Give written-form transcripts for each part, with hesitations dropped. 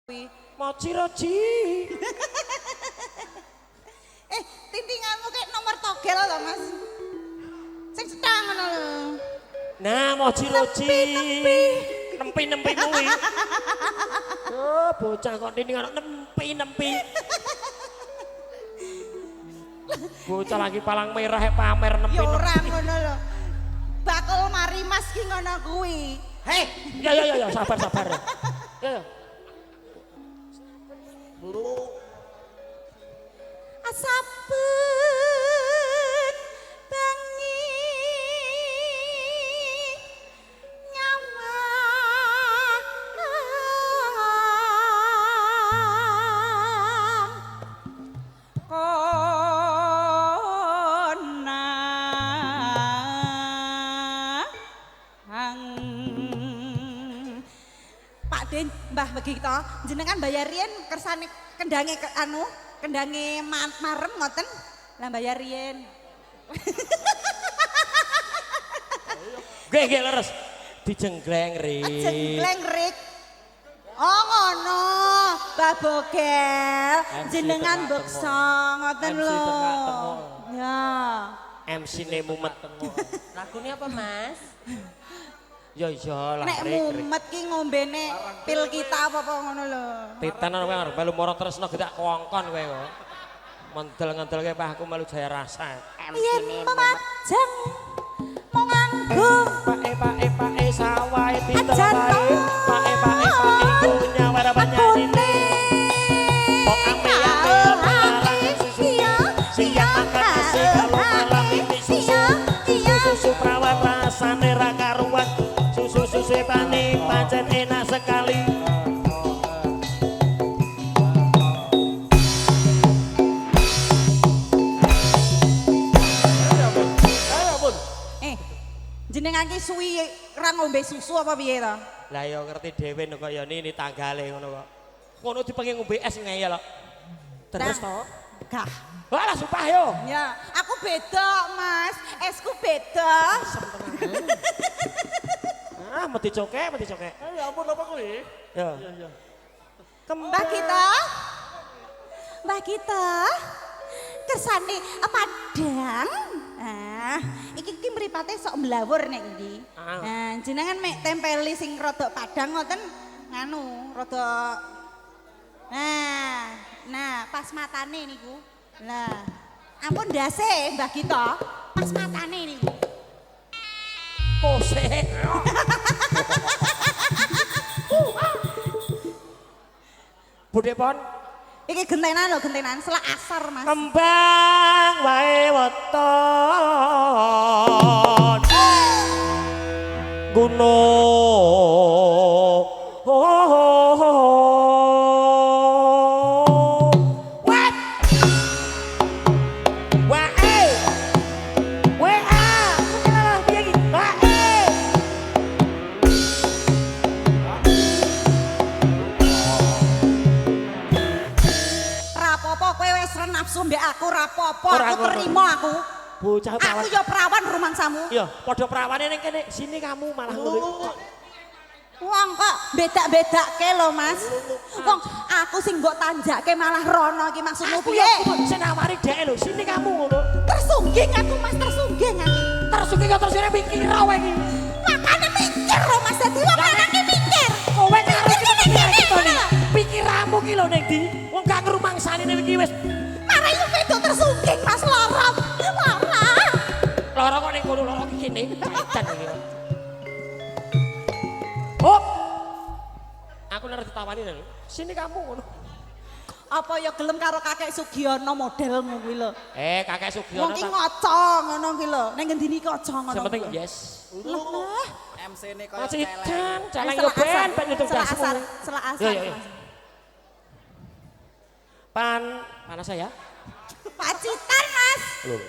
Mochi roji. Tintinganmu kayak nomor togel loh Mas. Sing cetang ngono lho. Nah, mochi roji. Nempi kuwi. Oh, bocah kok tintingan nempi. Bocah lagi palang merah pamer nempi. Ya ora ngono lho. Bakul mari Mas ki ngono kuwi. Hei, ya, sabar. Ya. Buru. Asaben bengi nyawa konang Pak Den, Mbah bagi kita jenengan bayar yen kersane kendange kendange marem ngoten lah bayar yen. Nggih leres. Dijenggleng ri. Jenggleng rik. Oh ngono, Mbah Bogel, jenengan beksa ngoten lho. Ya. MC-ne mumet. Lagune apa, Mas? Ya iya lah. Nek mumet ki ngombene pil kita apa ngono lho. Titanan kowe arep melu mara tresno gedak kongkon kowe kok. Mendel-ngendelke pahku melu jaya rasa. Yen memajang mau nganggo Pae sawahe ditelae. Pae punya wara banyane. Kok ame siap makan nasi kalau malam ini susu perawat rasane ra karuan. Susu pani pancen enak sekali. jenengan ki suwi ra ngombe susu apa piye to? Lah ya ngerti dhewe kok ya ini tanggale ngono kok. Ngono dipengen ngombe es ngeyel kok. Terus to? Gah. Walah supah yo. Ya, aku beda, Mas. Esku beda. Ah, mesti coke. Ya ampun apa kuwi? Ya. Iya. Mbak kita. Kersane padang. Iki mripate sok mlawur nek iki. Nah, jenengan mek tempeli sing rada padang ngoten nganu, rada Nah, pas matane niku. Lah, ampun ndase Mbah kita, pas matane niku. Kose. Budhe pon. Iki gentenan lho, gentenan selak asar, Mas. Kembang wae weton. Gunung. What? Wae. Kenapa piye iki? Wae. Rapopo kowe wis nafsu mbek aku rapopo, Ora, aku ora. terima aku. Bocah Aku ya perawan rumangsamu. Iya, padha prawane ning kene. Sini kamu malah ngono. Wong kok bedak-bedake lho, Mas. Wong aku sing mbok tanjake malah rono iki maksudmu Aku piye? ya sing nawari dhek lho, sini kamu ngono. Tersungging aku, Mas, tersungging aku. Terus iki kok terus mikir kowe iki. Makane mikir lho, Mas, dadi wong lanang ki mikir. Kowe karo pikiranmu ki lho ning ndi? Wong gak ngrumangsani nek iki wis Mare lu wedok tersungging, Mas, lara. lara kok ning kono lara ki kene. Kaitan iki. Hop. Aku nek ditawani lho. Sini kamu ngono. Apa ya gelem karo kakek Sugiono modelmu kuwi lho. Kakek Wong Sugiono ki tak. ngaca ngono ki lho. Ning ngendi niki aja ngono. Sing penting yes. Lah, MC-ne koyo Macitan, jalan selak yo asar, ben itu selak dasmu. asar, selak asar. Iya. Panas saya? Pacitan, Mas. Loh.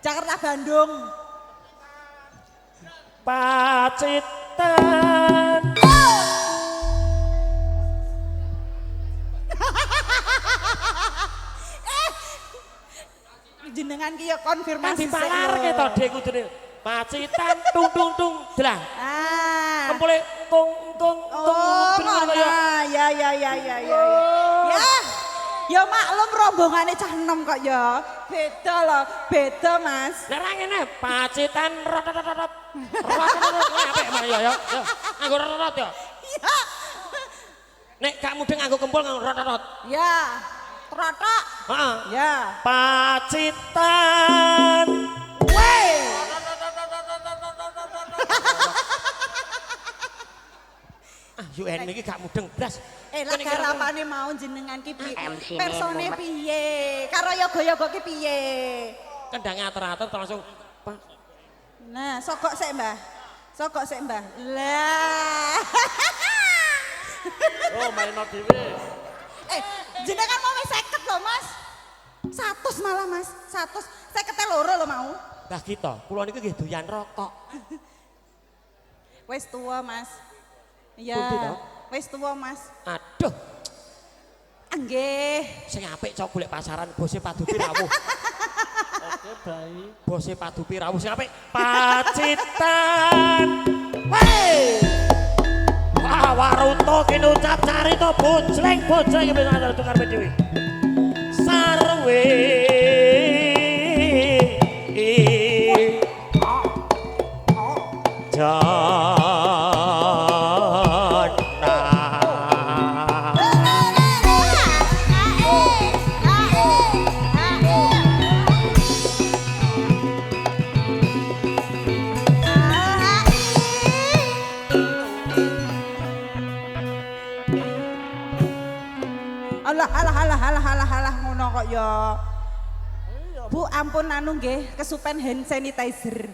Jakarta Bandung. Pacitan. Jenengan ki ya konfirmasi. Dipalar ke to Dek kudune. Pacitan tung delah. Ah. Kempule tung Oh, bener ngono. kaya Ya Ya. Ya maklum rombongane cah enom kok ya. Beda loh, beda Mas. Lah ra ngene, pacitan rot-rot. Apik Mas ya. Nganggo rot ya. Iya. Nek gak mudeng nganggo kempul nganggo rot-rot. Ya. Trotok. Heeh. Ya. Pacitan. Weh. UN iki gak mudeng blas. Lah garapane mau jenengan ki persone piye? Karo yoga-yoga ki piye? Kendangnya atur-atur langsung Nah, sokok sik Mbah. Sokok sik Mbah. Lah. Oh, main no dhewe. Jenengan mau wis 50 lho, Mas. 100 malah, Mas. 100. 52 lho mau. Lah kita, kula niku nggih doyan rokok. Wis tua, Mas. Iya. Bukti toh? Wis tua, Mas. Aduh, Nggih. sing apik cok golek pasaran bose Padupi rawuh. Oke, baik. Bose Padupi rawuh sing apik Pacitan. Hei! Wah, waruto kene ucap carita bojleng iki bisa ada tukar dhewe. Sarwe. Alah ngono kok ya. Bu ampun anu nggih kesupen hand sanitizer.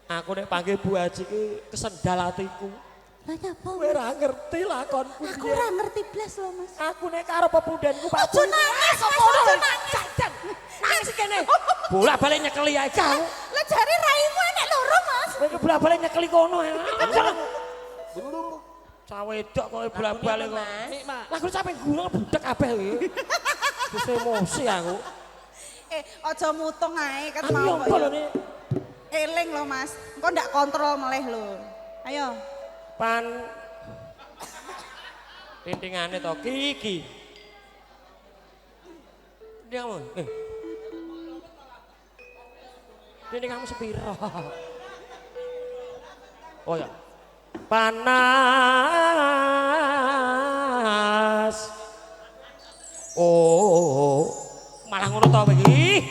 Aku nek panggil Bu Haji ki kesendal atiku. Lah nyapa? Kowe ora ngerti lakonku. Aku ora ngerti blas lho, Mas. Aku nek karo pepudenku Pak. Ojo nangis, Mas, ojo nangis. Nangis kene. Bolak-balik nyekeli ae kau. Lah jare raimu enek loro, Mas. Kowe bolak-balik nyekeli kono. Cawedok kok bolak-balik kok. Lah kok sampe gurung budek kabeh kowe. Wis emosi aku. Aja mutung ae ket Aku mau yo kok. lho. Eling lho, Mas. Engko ndak kontrol meleh lho. Ayo. Pan tintingane to Kiki. Dia kamu. Tinting kamu sepiro? Oh ya. Panas. Oh, malah ngono to kowe iki.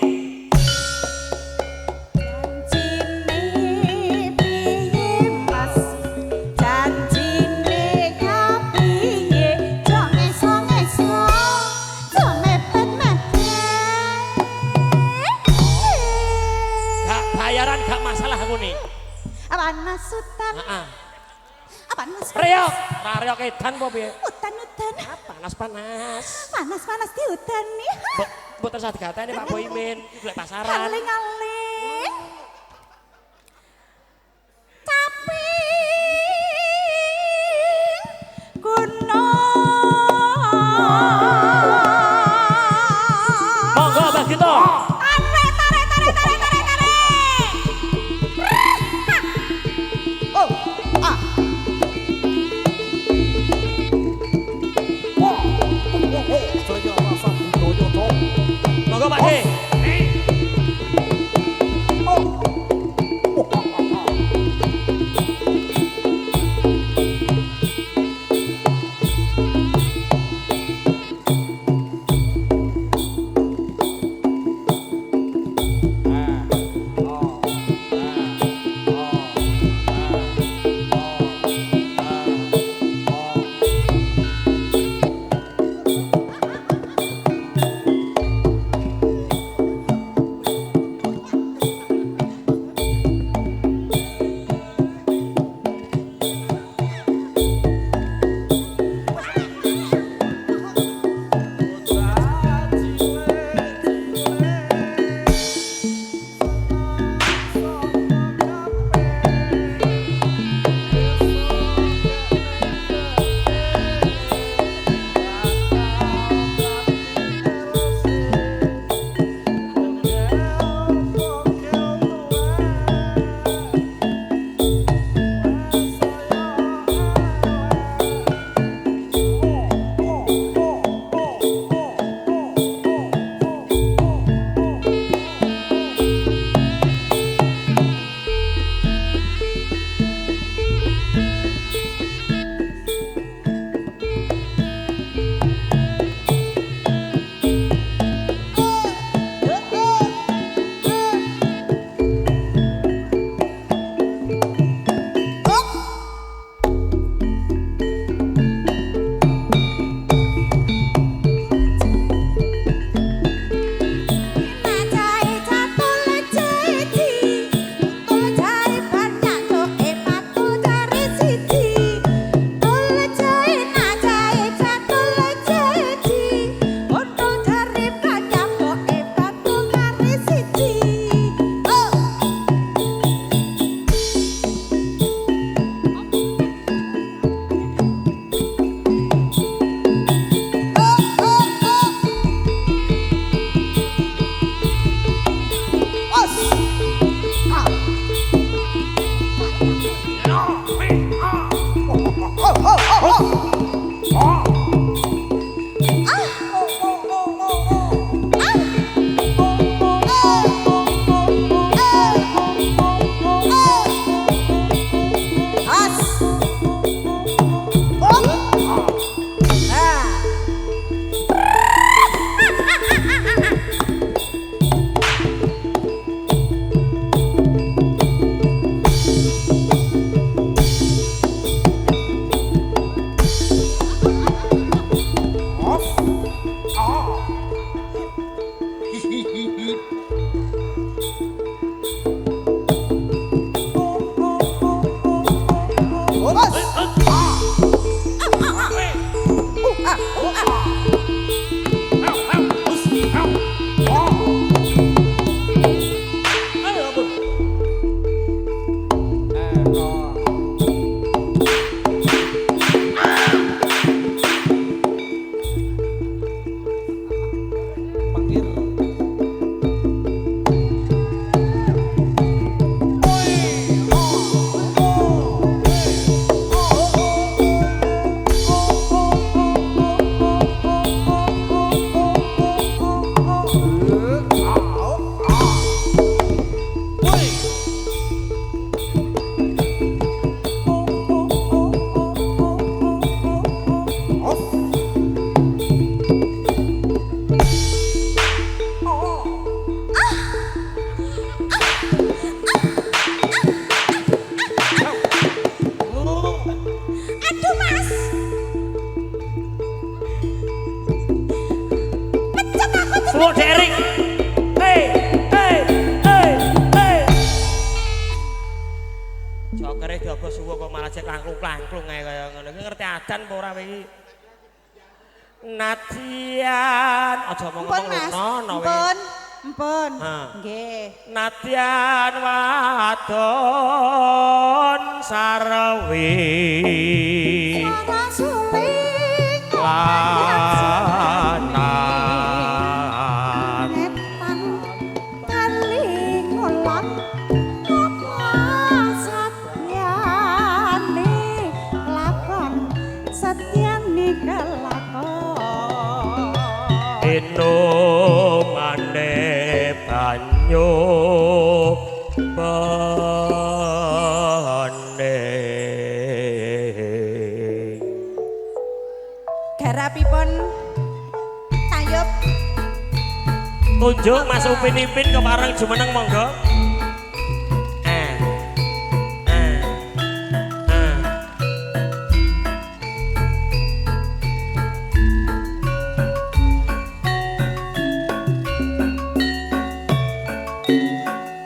Bayaran gak masalah aku nih. Panas utan. Heeh. Panas. Reok, ra reok edan apa piye? Udan-udan. Panas-panas. Panas-panas di udan nih. Mboten sadhe gatene Pak Boimin, golek pasaran. Aling-aling. Tapi gunung. Monggo Mbah Gito. Monggo Pak De. Wong Derik. Hey. Jokere diobos suwo kok malah cek langklung-langklung ae kaya ngono. Iki ngerti adan apa ora iki? Nadian, aja ngomong ngono Mpun. Mpun. Ha. Nggih. Nadian wadon sarwi. Ora suling Lanang. netan kali ngolak apa satyane lakon satyane kelakon Inung ane banyu bening. garapipun tayub Tunjuk Mas Upin Ipin kepareng jumeneng monggo.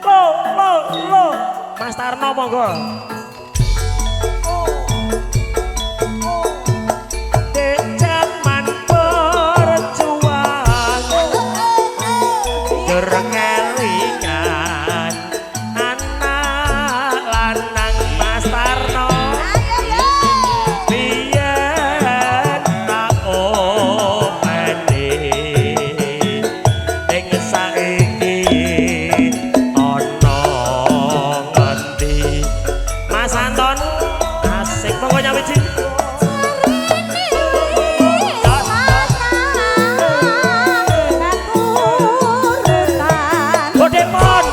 Lo. Mas Tarno monggo. Dek jaman berjuang Kelingan anak lanang Mas Tarno biyen tak openi ing saiki ana ngendi Mas Anton asik monggo nyawiji Godepon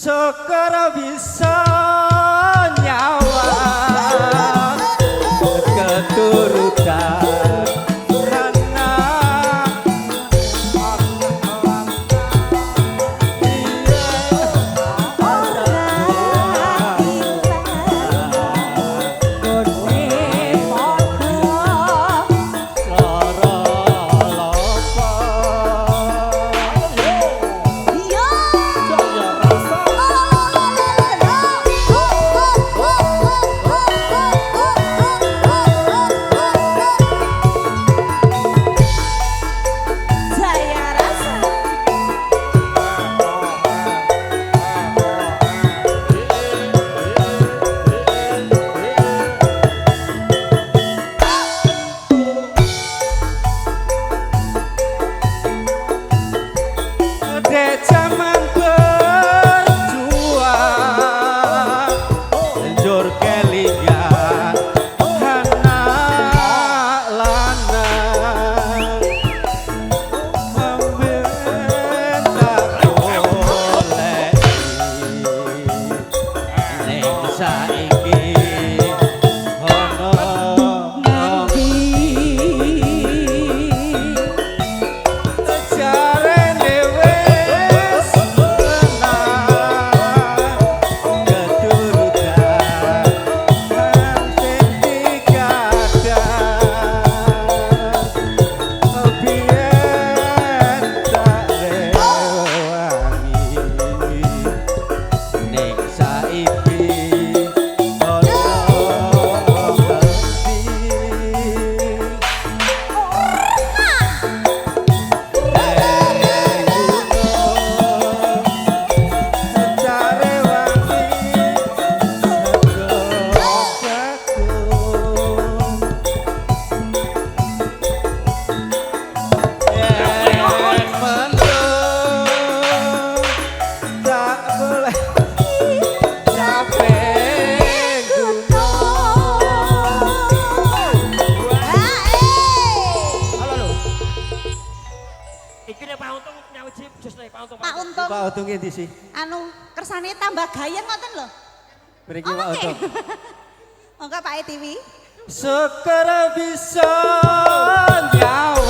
Syukur bisa nyawa keturutan zaman berjuang njur kelingan anak lanang membentak oleh ning saiki ono ngendi jarene wis Iki nek Pak Untung nyawiji just nek Pak Untung. Pak Untung. Pak Untung endi sih? Anu kersane tambah gayeng ngoten lho. Mriki Pak Untung. Monggo Pak ETV. Syukur bisa nyawa